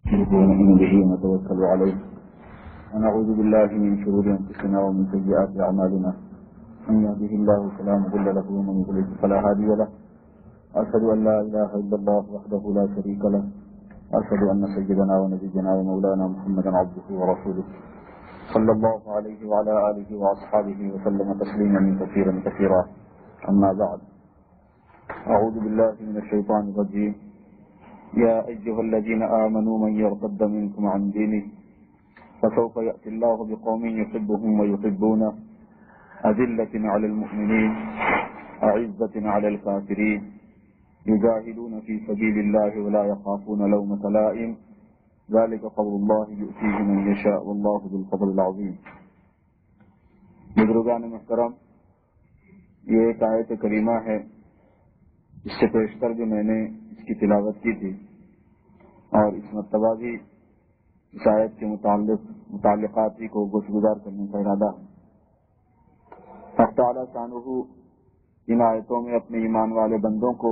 ونؤمن به ونتوكل عليه ونعوذ بالله من شرور أنفسنا ومن سيئات أعمالنا من يهده الله فلا مضل له ومن يضلل فلا هادي له أشهد أن لا إله إلا الله وحده لا شريك له أشهد أن سيدنا ونبينا ومولانا محمدا عبده ورسوله صلى الله عليه وعلى آله وأصحابه وسلم تسليما كثيرا أما بعد أعوذ بالله من الشيطان الرجيم يا أيها الذين آمنوا من يرتد منكم عن دينه فسوف يأتي الله بقوم يحبهم ويحبونه أذلة على المؤمنين أعزة على الكافرين يجاهدون في سبيل الله ولا يخافون لومة لائم ذلك فضل الله يؤتيه من يشاء والله ذو الفضل العظيم. بزرگان محترم، یہ ایک آیت کریمہ ہے. اس سے پیشتر جو میں نے اس کی تلاوت کی تھی اور اس مرتبہ بھی اس آیت کے متعلقات ہی کو گزار کرنے کا ارادہ ہے. اللہ تعالیٰ شانہ ان آیتوں میں اپنے ایمان والے بندوں کو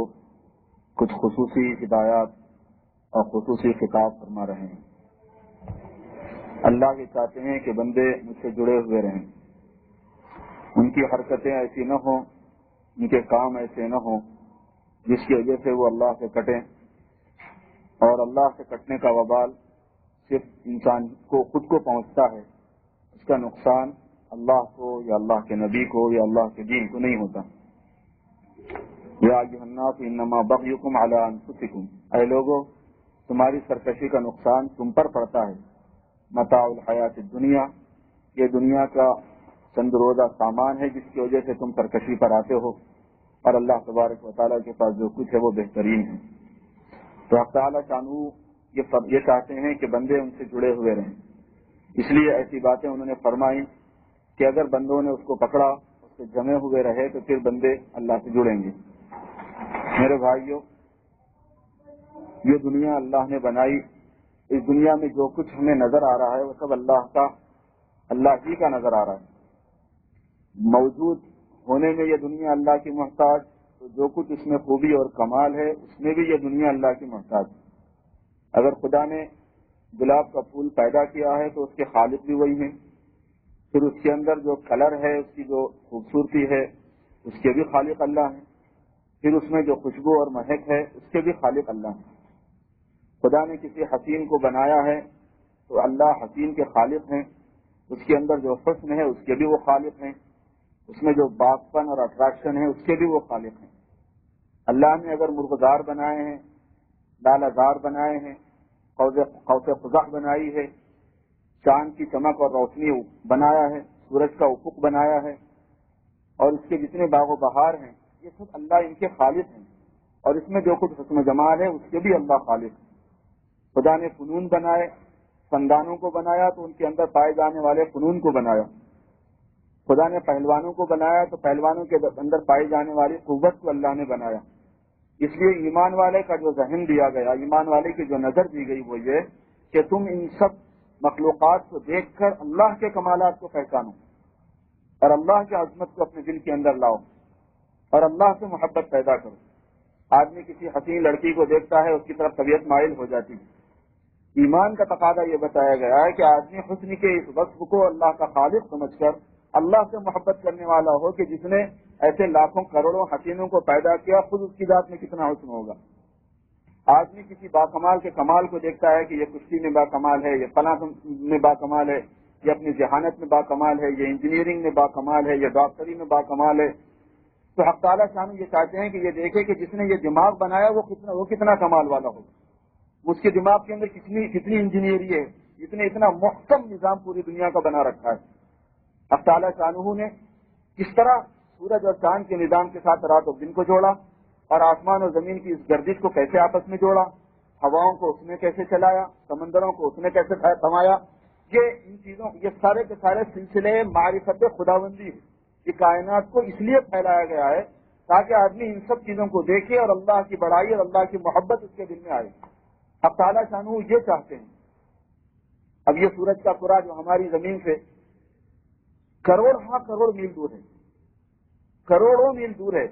کچھ خصوصی ہدایات اور خصوصی خطاب فرما رہے ہیں. اللہ یہ چاہتے ہیں کہ بندے مجھ سے جڑے ہوئے رہیں، ان کی حرکتیں ایسی نہ ہوں، ان کے کام ایسے نہ ہوں جس کی وجہ سے وہ اللہ سے کٹیں، اور اللہ سے کٹنے کا وبال صرف انسان کو خود کو پہنچتا ہے، اس کا نقصان اللہ کو یا اللہ کے نبی کو یا اللہ کے دین کو نہیں ہوتا. یا ایھا الناس انما بغیکم علی انفسکم، اے لوگو تمہاری سرکشی کا نقصان تم پر پڑتا ہے. متاع الحیات الدنیا، یہ دنیا کا چند روزہ سامان ہے جس کی وجہ سے تم سرکشی پر آتے ہو، اور اللہ تبارک و تعالیٰ کے پاس جو کچھ ہے وہ بہترین ہے. تو حق تعالیٰ شانہ یہ چاہتے ہیں کہ بندے ان سے جڑے ہوئے رہیں، اس لیے ایسی باتیں انہوں نے فرمائی کہ اگر بندوں نے اس کو پکڑا، اس سے جمے ہوئے رہے تو پھر بندے اللہ سے جڑیں گے. میرے بھائیوں، یہ دنیا اللہ نے بنائی، اس دنیا میں جو کچھ ہمیں نظر آ رہا ہے وہ سب اللہ ہی کا نظر آ رہا ہے. موجود ہونے میں یہ دنیا اللہ کی محتاج، تو جو کچھ اس میں خوبی اور کمال ہے اس میں بھی یہ دنیا اللہ کی محتاج. اگر خدا نے گلاب کا پھول پیدا کیا ہے تو اس کے خالق بھی وہی ہیں، پھر اس کے اندر جو کلر ہے، اس کی جو خوبصورتی ہے، اس کے بھی خالق اللہ ہیں. پھر اس میں جو خوشبو اور مہک ہے اس کے بھی خالق اللہ ہیں. خدا نے کسی حسین کو بنایا ہے تو اللہ حسین کے خالق ہیں، اس کے اندر جو حسن ہے اس کے بھی وہ خالق ہیں، اس میں جو باغپن اور اٹریکشن ہے اس کے بھی وہ خالق ہیں. اللہ نے اگر مرغزار بنائے ہیں، لالہ زار بنائے ہیں، قوس قزح بنائی ہے، چاند کی چمک اور روشنی بنایا ہے، سورج کا افق بنایا ہے، اور اس کے جتنے باغ و بہار ہیں یہ سب اللہ ان کے خالق ہیں. اور اس میں جو کچھ حسن و جمال ہے اس کے بھی اللہ خالق ہے. خدا نے فنون بنائے، فندانوں کو بنایا تو ان کے اندر پائے جانے والے فنون کو بنایا. خدا نے پہلوانوں کو بنایا تو پہلوانوں کے اندر پائی جانے والی قوت کو اللہ نے بنایا. اس لیے ایمان والے کا جو ذہن دیا گیا، ایمان والے کی جو نظر دی گئی وہ یہ کہ تم ان سب مخلوقات کو دیکھ کر اللہ کے کمالات کو پہچانو اور اللہ کی عظمت کو اپنے دل کے اندر لاؤ اور اللہ سے محبت پیدا کرو. آدمی کسی حسین لڑکی کو دیکھتا ہے، اس کی طرف طبیعت مائل ہو جاتی ہے. ایمان کا تقاضا یہ بتایا گیا ہے کہ آدمی حسن کے اس وصف کو اللہ کا خالق سمجھ کر اللہ سے محبت کرنے والا ہو کہ جس نے ایسے لاکھوں کروڑوں حسینوں کو پیدا کیا، خود اس کی ذات میں کتنا حسن ہوگا. آدمی کسی باکمال کے کمال کو دیکھتا ہے کہ یہ کشتی میں باکمال ہے، یہ فلاں میں باکمال ہے، یہ اپنی ذہانت میں باکمال ہے، یہ انجینئرنگ میں باکمال ہے، یہ ڈاکٹری میں باکمال ہے. تو حق تعالیٰ شان یہ چاہتے ہیں کہ یہ دیکھے کہ جس نے یہ دماغ بنایا وہ کتنا کمال والا ہوگا، اس کے دماغ کے اندر کتنی انجینئری ہے، اتنا محکم نظام پوری دنیا کا بنا رکھا ہے. حق تعالیٰ شانہ نے کس طرح سورج اور چاند کے نظام کے ساتھ رات اور دن کو جوڑا، اور آسمان اور زمین کی اس گردش کو کیسے آپس میں جوڑا، ہواؤں کو اس نے کیسے چلایا، سمندروں کو اس نے کیسے تھمایا. یہ سارے کے سارے سلسلے معرفت خداوندی ہے. یہ کائنات کو اس لیے پھیلایا گیا ہے تاکہ آدمی ان سب چیزوں کو دیکھے اور اللہ کی بڑائی اور اللہ کی محبت اس کے دل میں آئے. اب تعالیٰ شانہ یہ چاہتے ہیں. اب یہ سورج کا کرہ جو ہماری زمین سے کروڑ میل دور ہے، کروڑوں میل دور ہے،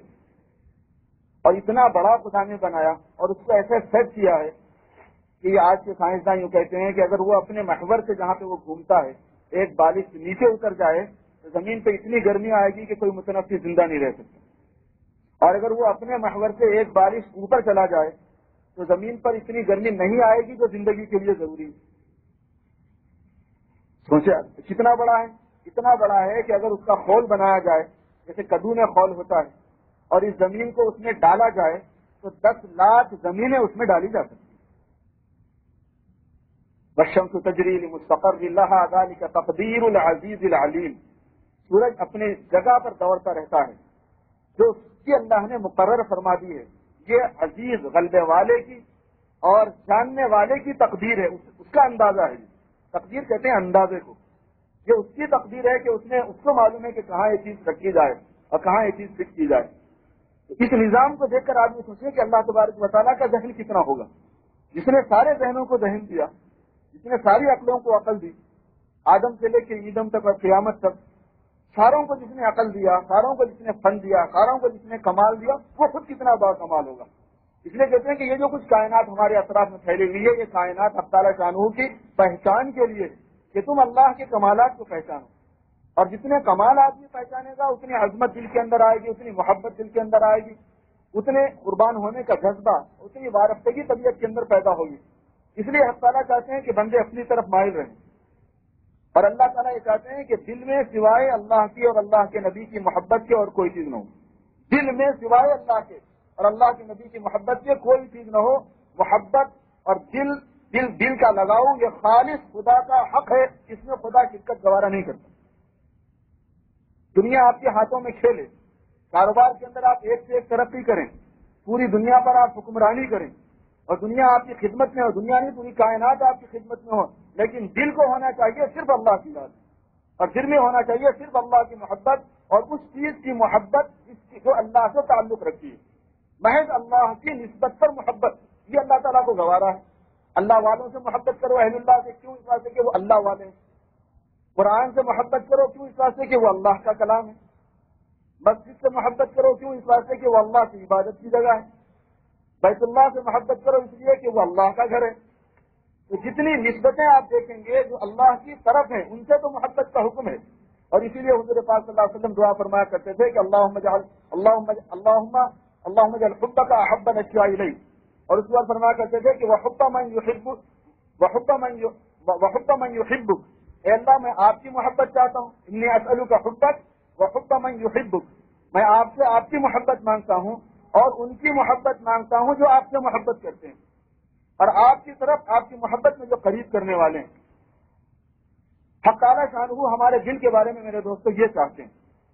اور اتنا بڑا خدا نے بنایا اور اس کو ایسے سیٹ کیا ہے کہ یہ آج کے سائنسداں یوں کہتے ہیں کہ اگر وہ اپنے محور سے جہاں پہ وہ گھومتا ہے ایک بالش سے نیچے اتر جائے تو زمین پہ اتنی گرمی آئے گی کہ کوئی متنفس زندہ نہیں رہ سکتا، اور اگر وہ اپنے محور سے ایک بالش اوپر چلا جائے تو زمین پر اتنی گرمی نہیں آئے گی جو زندگی کے لیے ضروری ہے۔ سوچا کتنا بڑا ہے؟ اتنا بڑا ہے کہ اگر اس کا خول بنایا جائے جیسے کدو میں خول ہوتا ہے اور اس زمین کو اس میں ڈالا جائے تو 10 لاکھ زمینیں اس میں ڈالی جا سکتی ہیں۔ والشمس تجری لمستقر لها ذلك تقدیر العزیز العلیم، سورج اپنے جگہ پر دوڑتا رہتا ہے جو اس کی اللہ نے مقرر فرما دی ہے، یہ عزیز غلبے والے کی اور جاننے والے کی تقدیر ہے، اس کا اندازہ ہے۔ تقدیر کہتے ہیں اندازے کو، یہ اس کی تقدیر ہے کہ اس کو معلوم ہے کہ کہاں یہ چیز رکھی جائے اور کہاں یہ چیز فٹ کی جائے۔ اس نظام کو دیکھ کر آدمی سوچے کہ اللہ تبارک و تعالیٰ کا ذہن کتنا ہوگا، جس نے سارے ذہنوں کو ذہن دیا، جس نے ساری عقلوں کو عقل دی، آدم سے لے کے ایدم تک اور قیامت تک ساروں کو جس نے عقل دیا، ساروں کو جس نے فن دیا، ساروں کو جس نے کمال دیا، وہ خود کتنا بڑا کمال ہوگا۔ اس لیے کہتے ہیں کہ یہ جو کچھ کائنات ہمارے اطراف میں پھیلی ہوئی ہے، یہ کائنات حق تعالیٰ شانہ کی پہچان کے لیے کہ تم اللہ کے کمالات کو پہچانو، اور جتنے کمال آدمی پہچانے گا اتنی عظمت دل کے اندر آئے گی، اتنی محبت دل کے اندر آئے گی، اتنے قربان ہونے کا جذبہ، اتنی وارفتگی طبیعت کے اندر پیدا ہوگی۔ اس لیے حق تعالیٰ چاہتے ہیں کہ بندے اپنی طرف مائل رہیں، اور اللہ تعالیٰ یہ چاہتے ہیں کہ دل میں سوائے اللہ کی اور اللہ کے نبی کی محبت کے اور کوئی چیز نہ ہو، دل میں سوائے اللہ کے اور اللہ کے نبی کی محبت کے کوئی چیز نہ ہو۔ محبت اور دل کا لگاؤ یہ خالص خدا کا حق ہے، اس میں خدا شرکت گوارا نہیں کرتا۔ دنیا آپ کے ہاتھوں میں کھیلے، کاروبار کے اندر آپ ایک سے ایک ترقی کریں، پوری دنیا پر آپ حکمرانی کریں اور دنیا آپ کی خدمت میں ہو، دنیا نہیں پوری کائنات آپ کی خدمت میں ہو، لیکن دل کو ہونا چاہیے صرف اللہ کی یاد، اور دل میں ہونا چاہیے صرف اللہ کی محبت، اور اس چیز کی محبت جو اللہ سے تعلق رکھتی ہے، محض اللہ کی نسبت پر محبت، یہ اللہ تعالیٰ کو گوارا ہے۔ اللہ والوں سے محبت کرو، اہل اللہ سے، کیوں؟ اس واسطے کہ وہ اللہ والے ہیں۔ قرآن سے محبت کرو، کیوں؟ اس واسطے کہ وہ اللہ کا کلام ہے۔ مسجد سے محبت کرو، کیوں؟ اس واسطے کہ وہ اللہ کی عبادت کی جگہ ہے۔ بیت اللہ سے محبت کرو، اس لیے کہ وہ اللہ کا گھر ہے۔ تو جتنی نسبتیں آپ دیکھیں گے جو اللہ کی طرف ہیں، ان سے تو محبت کا حکم ہے، اور اسی لیے حضور پاک صلی اللہ علیہ وسلم دعا فرمایا کرتے تھے کہ اللہم اجعل حبک احب الاشیاء الیک، اور اس کے بعد فرمایا کرتے تھے کہ وحب من یحبک، اے اللہ میں آپ کی محبت چاہتا ہوں، انی اسألک حبک وحب من یحبک، میں آپ سے آپ کی محبت مانگتا ہوں اور ان کی محبت مانگتا ہوں جو آپ سے محبت کرتے ہیں، اور آپ کی طرف آپ کی محبت میں جو قریب کرنے والے ہیں۔ حق تعالیٰ شانہ ہمارے دل کے بارے میں میرے دوستو یہ چاہتے ہیں،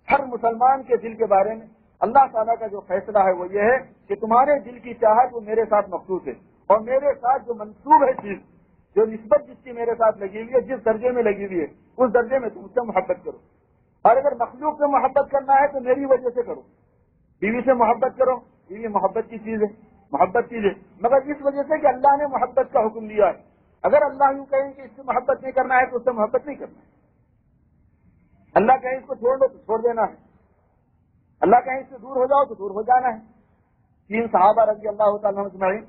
ہر مسلمان کے دل کے بارے میں اللہ تعالیٰ کا جو فیصلہ ہے وہ یہ ہے کہ تمہارے دل کی چاہت وہ میرے ساتھ مخصوص ہے، اور میرے ساتھ جو منسوب ہے چیز، جو نسبت جس کی میرے ساتھ لگی ہوئی ہے، جس درجے میں لگی ہوئی ہے، اس درجے میں تم سے محبت کرو، اور اگر مخلوق سے محبت کرنا ہے تو میری وجہ سے کرو۔ بیوی سے محبت کرو، بیوی محبت کی چیز ہے، محبت چیز ہے، مگر اس وجہ سے کہ اللہ نے محبت کا حکم دیا ہے۔ اگر اللہ یوں کہیں کہ اس سے محبت نہیں کرنا ہے تو اس سے محبت نہیں کرنا ہے، اللہ کہیں اس کو چھوڑ دو تو چھوڑ دینا ہے، اللہ کہیں اس سے دور ہو جاؤ تو دور ہو جانا ہے۔ 3 صحابہ رضی اللہ تعالیٰ اجمعین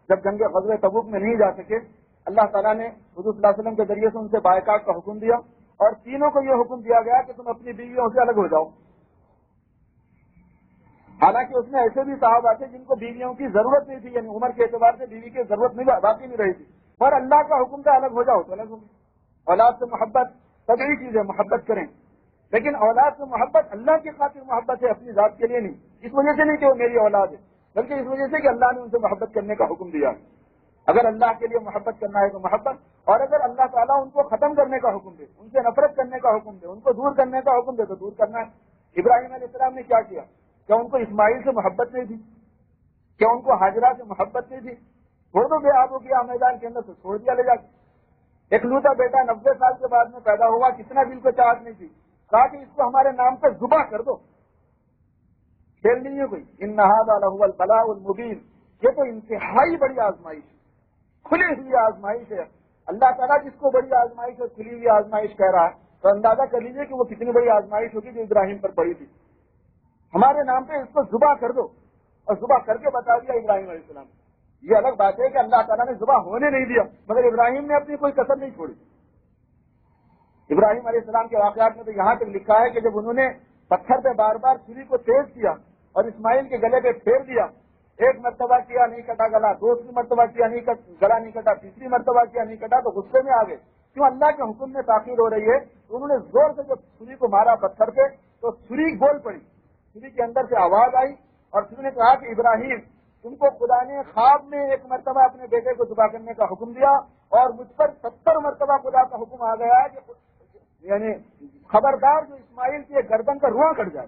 جب جنگ غزوہ تبوک میں نہیں جا سکے، اللہ تعالیٰ نے حضور صلی اللہ علیہ وسلم کے ذریعے سے ان سے بائیکاٹ کا حکم دیا، اور تینوں کو یہ حکم دیا گیا کہ تم اپنی بیویوں سے الگ ہو جاؤ۔ حالانکہ اس میں ایسے بھی صحابہ تھے جن کو بیویوں کی ضرورت نہیں تھی، یعنی عمر کے اعتبار سے بیوی کی ضرورت نہیں باقی نہیں رہی تھی، اور اللہ کا حکم تھا الگ ہو جاؤ تو الگ ہو گئے۔ اولاد سے محبت طبیعی چیز ہے، محبت کریں، لیکن اولاد سے محبت اللہ کی خاطر محبت ہے، اپنی ذات کے لیے نہیں، اس وجہ سے نہیں کہ وہ میری اولاد ہے، بلکہ اس وجہ سے کہ اللہ نے ان سے محبت کرنے کا حکم دیا۔ اگر اللہ کے لیے محبت کرنا ہے تو محبت، اور اگر اللہ تعالیٰ ان کو ختم کرنے کا حکم دے، ان سے نفرت کرنے کا حکم دے، ان کو دور کرنے کا حکم دے تو دور کرنا ہے۔ ابراہیم علیہ السلام نے کیا کیا؟ کیا ان کو اسماعیل سے محبت نہیں تھی؟ کیا ان کو ہاجرہ سے محبت نہیں تھی؟ چھوڑ دو بے آب و گیا میدان کے اندر، تو چھوڑ دیا لے جا کے۔ اکلوتا بیٹا 90 سال کے بعد میں پیدا ہوا، کتنا دل کو چاہت نہیں تھی، کہا کہ اس کو ہمارے نام پر ذبح کر دو، کھیل نہیں ہے کوئی۔ ان ھذا لھو البلاء المبین، یہ تو انتہائی بڑی آزمائش، کھلی ہوئی آزمائش ہے۔ اللہ تعالیٰ جس کو بڑی آزمائش اور کھلی ہوئی آزمائش کہہ رہا ہے تو اندازہ کر لیجیے کہ وہ کتنی بڑی آزمائش ہوگی جو ابراہیم پر پڑی تھی۔ ہمارے نام پہ اس کو ذبح کر دو، اور ذبح کر کے بتا دیا ابراہیم علیہ السلام۔ یہ الگ بات ہے کہ اللہ تعالیٰ نے ذبح ہونے نہیں دیا، مگر ابراہیم نے اپنی کوئی کسر نہیں چھوڑی۔ ابراہیم علیہ السلام کے واقعات میں تو یہاں تک لکھا ہے کہ جب انہوں نے پتھر پہ بار بار چھری کو تیز کیا اور اسماعیل کے گلے پہ پھیر دیا، ایک مرتبہ کیا نہیں کٹا گلا، دوسری مرتبہ کیا نہیں گلا نہیں کٹا، تیسری مرتبہ کیا نہیں کٹا، تو غصے میں آ گئے کیوں اللہ کے حکم میں تاخیر ہو رہی ہے۔ تو انہوں نے زور سے جب چھری کو مارا پتھر پہ تو چھری گول پڑی، چھری کے اندر سے آواز آئی اور چھری نے کہا کہ ابراہیم تم کو خدا نے خواب میں ایک مرتبہ اپنے بیٹے کو ذبح کرنے کا حکم دیا اور مجھ پر 70 مرتبہ خدا کا حکم آ گیا ہے کہ یعنی خبردار جو اسماعیل کی گردن کا رواں کٹ جائے،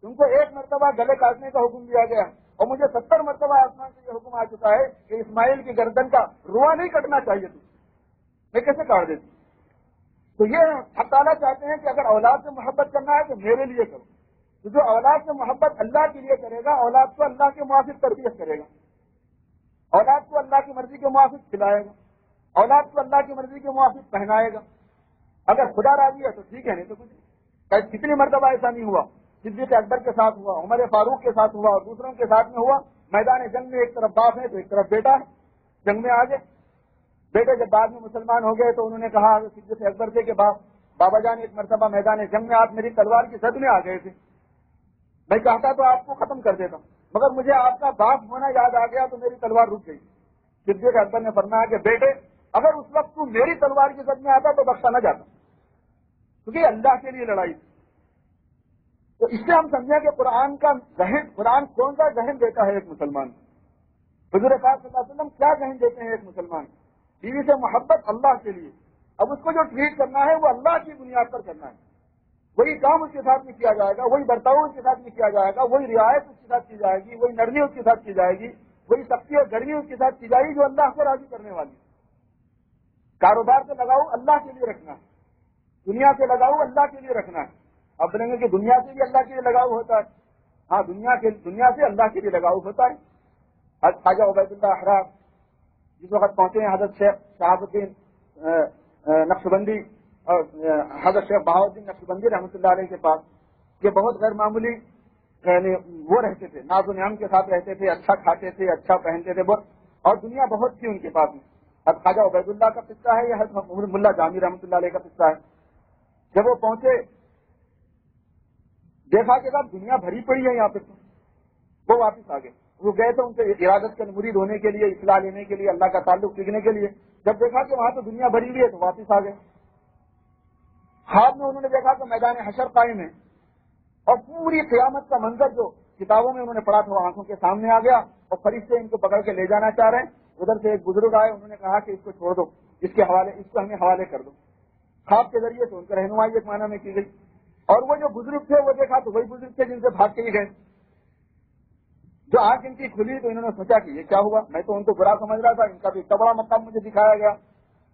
تم کو ایک مرتبہ گلے کاٹنے کا حکم دیا گیا اور مجھے 70 مرتبہ آسمان سے یہ حکم آ چکا ہے کہ اسماعیل کی گردن کا رواں نہیں کٹنا چاہیے، تم میں کیسے کاٹ دیتی؟ تو یہ حق تعالیٰ چاہتے ہیں کہ اگر اولاد سے محبت کرنا ہے تو میرے لیے کرو، تو جو اولاد سے محبت اللہ کے لیے کرے گا اولاد کو اللہ کے موافق تربیت کرے گا، اولاد کو اللہ کی مرضی کے موافق کھلائے گا، اولاد کو اللہ کی مرضی کے موافق پہنائے گا۔ اگر خدا راضی ہے تو ٹھیک ہے، نہیں تو کچھ۔ کتنی مرتبہ ایسا نہیں ہوا؟ صدیق اکبر کے ساتھ ہوا، عمر فاروق کے ساتھ ہوا اور دوسروں کے ساتھ میں ہوا۔ میدان جنگ میں ایک طرف باپ ہے تو ایک طرف بیٹا ہے، جنگ میں آگے بیٹے جب بعد میں مسلمان ہو گئے تو انہوں نے کہا صدیق اکبر سے کہ بابا جان ایک مرتبہ میدان جنگ میں آپ میری تلوار کی زد میں آ گئے تھے، میں چاہتا تو آپ کو ختم کر دیتا مگر مجھے آپ کا باپ ہونا یاد آ گیا تو میری تلوار رک گئی۔ صدیق اکبر نے فرمایا کہ بیٹے اگر اس وقت تو میری تلوار کی زد میں آتا تو بخشا نہ جاتا، کیونکہ اللہ کے لیے لڑائی تھی۔ تو اس سے ہم سمجھیں کہ قرآن کا ذہن، قرآن کون سا ذہن دیتا ہے ایک مسلمان کو؟ حضور پاک صلی اللہ علیہ وسلم کیا ذہن دیتے ہیں ایک مسلمان کو؟ بیوی سے محبت اللہ کے لیے، اب اس کو جو ٹریٹ کرنا ہے وہ اللہ کی بنیاد پر کرنا ہے، وہی کام اس کے ساتھ میں کیا جائے گا، وہی برتاؤ اس کے ساتھ میں کیا جائے گا، وہی رعایت اس کے ساتھ کی جائے گی، وہی نرمی اس کے ساتھ کی جائے گی، وہی سختی اور گرمی اس کے ساتھ کی جائے گی جو اللہ کو راضی کرنے والی ہے۔ کاروبار سے لگاؤ اللہ کے لیے رکھنا ہے، دنیا سے لگاؤ اللہ کے لیے رکھنا ہے۔ اب بولیں گے کہ دنیا سے بھی اللہ کے لیے لگاؤ ہوتا ہے، ہاں دنیا سے اللہ کے لیے لگاؤ ہوتا ہے۔ خواجہ عبید اللہ احرار جس وقت پہنچے ہیں حضرت شیخ شہاب الدین نقشبندی اور حضرت شیخ بہاؤالدین نقشبندی رحمۃ اللہ علیہ کے پاس، یہ بہت غیر معمولی یعنی وہ رہتے تھے، ناز و نعم کے ساتھ رہتے تھے، اچھا کھاتے تھے، اچھا پہنتے تھے بہت، اور دنیا بہت تھی ان کے پاس میں۔ حضرت خواجہ عبید اللہ کا قصہ ہے یا حضرت ملا جامی رحمۃ اللہ علیہ کا قصہ ہے۔ جب وہ پہنچے دیکھا کہ صاحب دنیا بھری پڑی ہے یہاں پہ، وہ واپس آ گئے۔ وہ گئے تو ان کے ارادت کے مرید ہونے کے لیے، اصلاح لینے کے لیے، اللہ کا تعلق سیکھنے کے لیے۔ جب دیکھا کہ وہاں تو دنیا بھری ہوئی ہے تو واپس آ گئے۔ خواب میں انہوں نے دیکھا کہ میدان حشر قائم ہے اور پوری قیامت کا منظر جو کتابوں میں انہوں نے پڑھا تھا وہ آنکھوں کے سامنے آ گیا اور فرشتے ان کو پکڑ کے لے جانا چاہ رہے ہیں۔ ادھر سے ایک بزرگ آئے، انہوں نے کہا کہ اس کو چھوڑ دو، اس کو ہمیں حوالے کر دو۔ خواب کے ذریعے سے ان کا رہنمائی ایک معنی میں کی گئی، اور وہ جو بزرگ تھے وہ دیکھا تو وہی بزرگ تھے جن سے بھاگ کے ہی گئے۔ جو آنکھ ان کی کھلی تو انہوں نے سوچا کہ یہ کیا ہوا، میں تو ان کو برا سمجھ رہا تھا، ان کا بھی اتنا بڑا مقام مجھے دکھایا گیا۔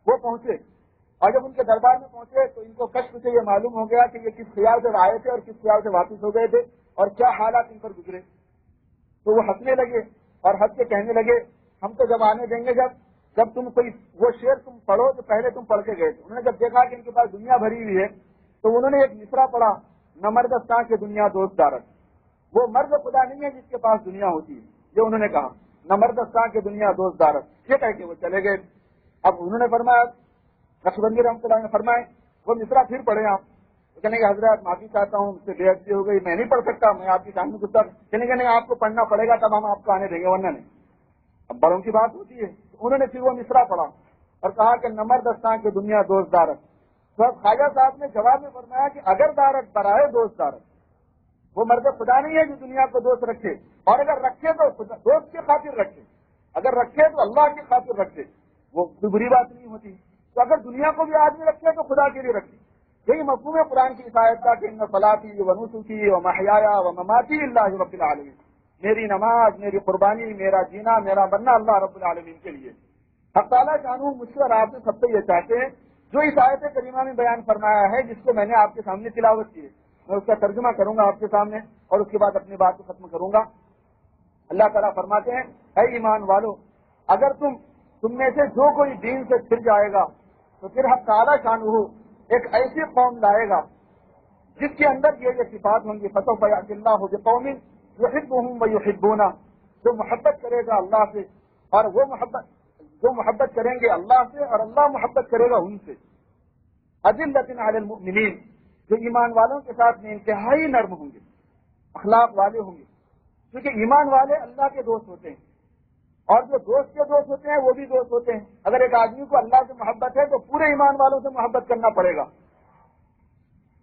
وہ پہنچے اور جب ان کے دربار میں پہنچے تو ان کو کشف سے یہ معلوم ہو گیا کہ یہ کس خیال سے آئے تھے اور کس خیال سے واپس ہو گئے تھے اور کیا حالات ان پر گزرے۔ تو وہ ہنسنے لگے اور ہنس کے کہنے لگے ہم تو جب آنے دیں گے جب تم کوئی وہ شعر تم پڑھو تو پہلے تم پڑھ کے گئے تھے۔ انہوں نے جب دیکھا کہ ان کے پاس دنیا بھری ہوئی ہے تو انہوں نے ایک مصرع پڑھا، نہ مردستان کے دنیا دوست دارت، وہ مرد خدا نہیں ہے جس کے پاس دنیا ہوتی ہے، یہ انہوں نے کہا، نہ مردستان کے دنیا دوست دارت، یہ کہہ کے وہ چلے گئے۔ اب انہوں نے فرمایا، نقشبندی رحمۃ اللہ نے فرمائے وہ مصرع پھر پڑھے آپ، کہنے کہ حضرت معافی چاہتا ہوں، مجھ سے بے عزتی ہو گئی، میں نہیں پڑھ سکتا، میں آپ کی شان میں گزرتا، کہنے کہ نہیں آپ کو پڑھنا پڑے گا تب ہم آپ کو آنے دیں گے ورنہ نہیں۔ اب بڑوں کی بات ہوتی ہے، انہوں نے پھر وہ مصرع پڑھا اور کہا کہ نہ مردستان کے دنیا دوست دارت۔ تو اب خواجہ صاحب نے جواب میں فرمایا کہ اگر دارت برائے دوست دارت، وہ مرد خدا نہیں ہے جو دنیا کو دوست رکھے، اور اگر رکھے تو دوست کی خاطر رکھے، اگر رکھے تو اللہ کی خاطر رکھے، وہ کوئی بری بات نہیں ہوتی۔ تو اگر دنیا کو بھی آدمی رکھے تو خدا کے لیے رکھے۔ یہی مفہوم ہے قرآن کی عیسائیت کا کہ ان صلاتی و نسکی و محیایا و مماتی اللہ رب العالمین، میری نماز، میری قربانی، میرا جینا، میرا مرنا اللہ رب العالمین کے لیے۔ حق تعالیٰ قانون مجھ سے اور آپ سے سب سے یہ چاہتے ہیں جو اس آیت کریمہ میں بیان فرمایا ہے، جس کو میں نے آپ کے سامنے تلاوت کی ہے، میں اس کا ترجمہ کروں گا آپ کے سامنے اور اس کے بعد اپنی بات کو ختم کروں گا۔ اللہ تعالیٰ فرماتے ہیں اے ایمان والو، اگر تم میں سے جو کوئی دین سے پھر جائے گا تو پھر حق تعالیٰ شانہ ایک ایسی قوم لائے گا جس کے اندر یہ صفات ہوں گی، فسوف یأتی اللہ بقوم یحبهم ویحبونہ، جو محبت کرے گا اللہ سے اور وہ محبت کریں گے اللہ سے اور اللہ محبت کرے گا ان سے. اذلۃ علی المؤمنین، جو ایمان والوں کے ساتھ میں انتہائی نرم ہوں گے، اخلاق والے ہوں گے، کیونکہ ایمان والے اللہ کے دوست ہوتے ہیں، اور جو دوست کے دوست ہوتے ہیں وہ بھی دوست ہوتے ہیں. اگر ایک آدمی کو اللہ سے محبت ہے تو پورے ایمان والوں سے محبت کرنا پڑے گا.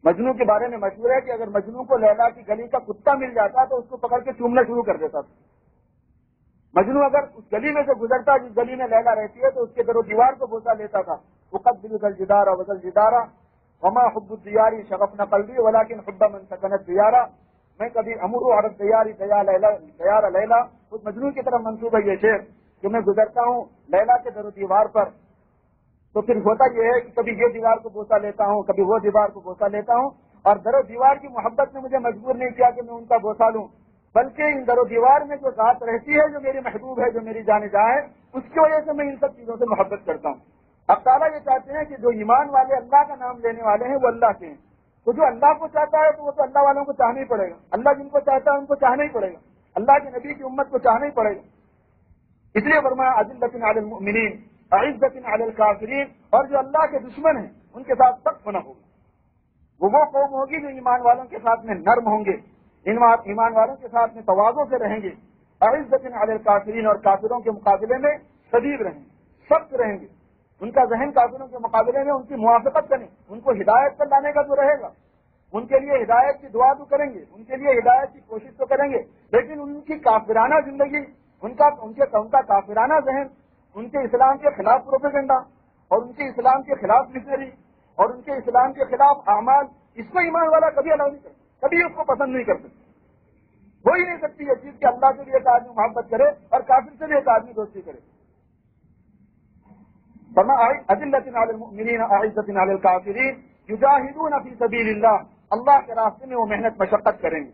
مجنو کے بارے میں مشہور ہے کہ اگر مجنو کو لیلا کی گلی کا کتا مل جاتا تو اس کو پکڑ کے چومنا شروع کر دیتا تھا. مجنو اگر اس گلی میں سے گزرتا جس گلی میں لیلا رہتی ہے تو اس کے در و دیوار کو بوسا لیتا تھا. وقبل الجدار وزل جدارا وما حب الدیاری شغفنا قلبی ولکن حب من سکنت دیارا. میں کبھی امر عرض دیاری دیار لیلا، اس مجنون کی طرف منسوب ہے یہ شعر کہ میں گزرتا ہوں لیلا کے در و دیوار پر، تو پھر ہوتا یہ ہے کہ کبھی یہ دیوار کو بوسا لیتا ہوں، کبھی وہ دیوار کو بوسا لیتا ہوں، اور در و دیوار کی محبت نے مجھے مجبور نہیں کیا کہ میں ان کا بوسا لوں، بلکہ ان در و دیوار میں جو ذات رہتی ہے، جو میری محبوب ہے، جو میری جان جہاں ہے، اس کی وجہ سے میں ان سب چیزوں سے محبت کرتا ہوں. اب تعالیٰ یہ چاہتے ہیں کہ جو ایمان والے اللہ کا نام لینے والے ہیں وہ اللہ کے ہیں. تو جو اللہ کو چاہتا ہے تو وہ تو اللہ والوں کو چاہنا ہی پڑے گا. اللہ جن کو چاہتا ہے ان کو چاہنا ہی پڑے گا. اللہ کے نبی کی امت کو چاہنا ہی پڑے گا. اس لیے فرمایا اذلۃ علی المؤمنین اعزۃ علی الکافرین. اور جو اللہ کے دشمن ہیں ان کے ساتھ سخت ہونا ہوگا. وہ قوم ہوگی جو ایمان والوں کے ساتھ میں نرم ہوں گے، ایمان والوں کے ساتھ میں تواضع سے رہیں گے. اعزۃ علی الکافرین، اور کافروں کے مقابلے میں شدید رہیں گے، سخت رہیں گے. ان کا ذہن کافروں کے مقابلے میں ان کی موافقت کریں، ان کو ہدایت پر لانے کا جو رہے گا، ان کے لیے ہدایت کی دعا تو کریں گے، ان کے لیے ہدایت کی کوشش تو کریں گے، لیکن ان کی کافرانہ زندگی، ان کا کافرانہ ذہن، ان کے اسلام کے خلاف پروپیگنڈا اور ان کے اسلام کے خلاف مشنری اور ان کے اسلام کے خلاف اعمال، اس کو ایمان والا کبھی الاؤ نہیں کرتا، کبھی اس کو پسند نہیں کر سکتا. ہو ہی نہیں سکتی یہ چیز کہ اللہ سے بھی ایک آدمی محبت کرے اور کافر سے بھی ایک آدمی دوستی کرے. اذلۃ علی المؤمنین اعزۃ علی الکافرین یجاہدون فی سبیل اللہ. اللہ کے راستے میں وہ محنت مشقت کریں گے.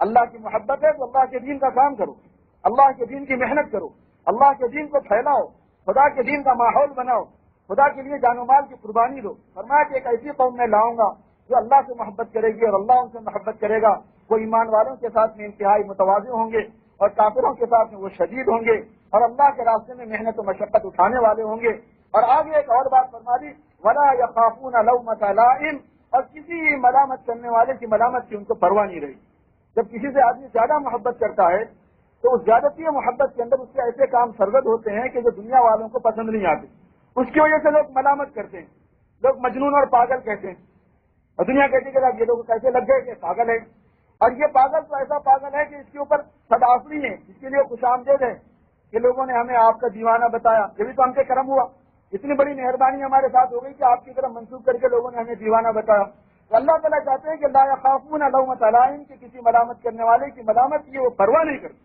اللہ کی محبت ہے تو اللہ کے دین کا کام کرو، اللہ کے دین کی محنت کرو، اللہ کے دین کو پھیلاؤ، خدا کے دین کا ماحول بناؤ، خدا کے لیے جان و مال کی قربانی دو. فرمایا کہ ایک ایسی قوم میں لاؤں گا جو اللہ سے محبت کرے گی اور اللہ ان سے محبت کرے گا. وہ ایمان والوں کے ساتھ میں انتہائی متواضع ہوں گے اور کافروں کے ساتھ میں وہ شدید ہوں گے اور اللہ کے راستے میں محنت و مشقت اٹھانے والے ہوں گے. اور آگے ایک اور بات فرما دی، ولا یخافون لومۃ لائم. اور کسی ملامت کرنے والے کی ملامت کی ان کو پرواہ نہیں رہی. جب کسی سے آدمی زیادہ محبت کرتا ہے تو اس زیادتی محبت کے اندر اس کے ایسے کام سرزد ہوتے ہیں کہ جو دنیا والوں کو پسند نہیں آتے. اس کی وجہ سے لوگ ملامت کرتے ہیں، لوگ مجنون اور پاگل کہتے ہیں، اور دنیا کہتی کہ یہ لوگ کیسے لگ گئے کہ پاگل ہے. اور یہ پاگل تو ایسا پاگل ہے کہ اس کے اوپر صدافری ہے، اس کے لیے خوش آمدید ہے کہ لوگوں نے ہمیں آپ کا دیوانہ بتایا. یہ بھی تو ہم سے کرم ہوا، اتنی بڑی مہربانی ہمارے ساتھ ہو گئی کہ آپ کی طرف منسوخ کر کے لوگوں نے ہمیں دیوانہ بتایا. تو اللہ تعالیٰ چاہتے ہیں کہ لا یخافون لومۃ لائم، کہ کسی ملامت کرنے والے کی ملامت کی وہ پرواہ نہیں کرتے.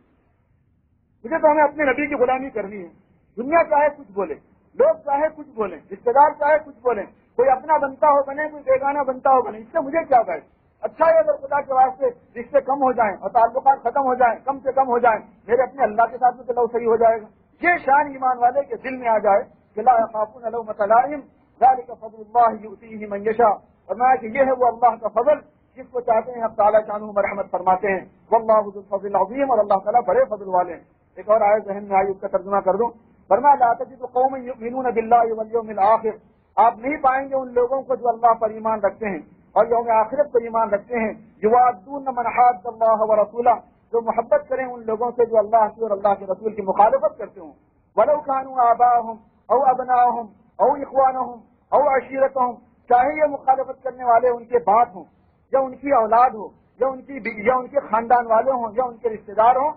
مجھے تو ہمیں اپنے نبی کی غلامی کرنی ہے. دنیا چاہے کچھ بولے، لوگ چاہے کچھ بولیں، رشتے دار چاہے کچھ بولیں، کوئی اپنا بنتا ہو بنے، کوئی بیگانہ بنتا ہو بنے، اس سے مجھے کیا بات. اچھا ہے اگر خدا کے واسطے رشتے کم ہو جائیں اور تعلقات ختم ہو جائیں، کم سے کم ہو جائیں، میرے اپنے اللہ کے ساتھ میں چلو صحیح ہو جائے گا. یہ شان ایمان والے کے دل میں آ جائے کہ لا یخافون لومۃ لائم ذلک فضل اللہ یؤتیہ من یشاء. فرمایا کہ یہ ہے وہ اللہ کا فضل جس کو چاہتے ہیں اب تعالیٰ شانہ مرحمت فرماتے ہیں. واللہ ذو الفضل العظیم، اور اللہ تعالیٰ بڑے فضل والے ہیں. ایک اور آیت ذہن میں آئی، اس کا ترجمہ کر دوں. فرمایا لا تجد قوما یؤمنون باللہ والیوم الآخر. آپ نہیں پائیں گے ان لوگوں کو جو اللہ پر ایمان رکھتے ہیں اور یوم آخرت پر ایمان رکھتے ہیں، یوادون من حاد اللہ ورسولہ، جو محبت کریں ان لوگوں سے جو اللہ کی اور اللہ کے رسول کی مخالفت کرتے ہوں. ولو كانوا آباءهم او ابناءهم او اخوانهم او عشیرتهم، چاہے یہ مخالفت کرنے والے ان کے باپ ہوں یا ان کی اولاد ہو یا ان کے خاندان والے ہوں یا ان کے رشتے دار ہوں،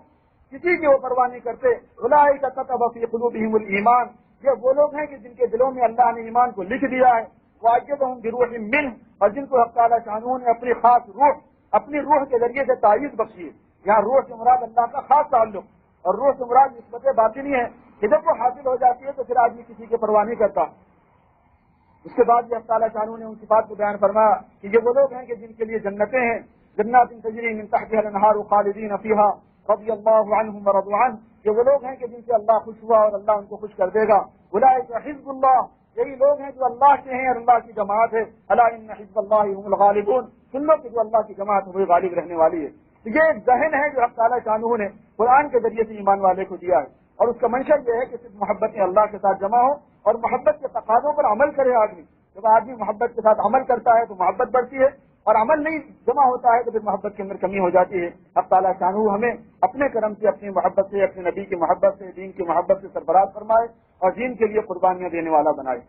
کسی کی وہ پرواہ نہیں کرتے. اولئک كتب في قلوبهم الایمان، یہ وہ لوگ ہیں کہ جن کے دلوں میں اللہ نے ایمان کو لکھ دیا ہے. وأيدهم بروح منه، اور جن کو حق تعالیٰ شانہ نے اپنی خاص روح، اپنی روح کے ذریعے سے تائید بخشی ہے. یہاں روح سے مراد اللہ کا خاص تعلق اور روح سے مراد نسبت باطنی ہے. جب وہ حاصل ہو جاتی ہے تو پھر آدمی کسی کی پرواہ نہیں کرتا. اس کے بعد یہ تعالیٰ شانہ نے ان صفات کو بیان فرمایا کہ یہ وہ لوگ ہیں کہ جن کے لیے جنتیں ہیں، جنات تجری من تحتها الانہار خالدین فیہا رضی اللہ عنہم ورضوا عنہ. یہ وہ لوگ ہیں کہ جن سے اللہ خوش ہوا اور اللہ ان کو خوش کر دے گا. اولئک حزب اللہ، یہی لوگ ہیں جو اللہ کے ہیں اور اللہ کی جماعت ہے. الا ان حزب اللہ هم الغالبون، سن لو کہ جو اللہ کی جماعت ہے وہی غالب رہنے والی ہے. یہ ایک ذہن ہے جو حق تعالیٰ شانہ نے قرآن کے ذریعے سے ایمان والے کو دیا ہے. اور اس کا منشا یہ ہے کہ صرف محبت اللہ کے ساتھ جمع ہو اور محبت کے تقاضوں پر عمل کرے آدمی. جب آدمی محبت کے ساتھ عمل کرتا ہے تو محبت بڑھتی ہے، اور عمل نہیں جمع ہوتا ہے تو پھر محبت کے اندر کمی ہو جاتی ہے. اب تعالیٰ شانہ ہمیں اپنے کرم سے، اپنی محبت سے، اپنے نبی کی محبت سے، دین کی محبت سے سرفراز فرمائے اور دین کے لیے قربانیاں دینے والا بنائے.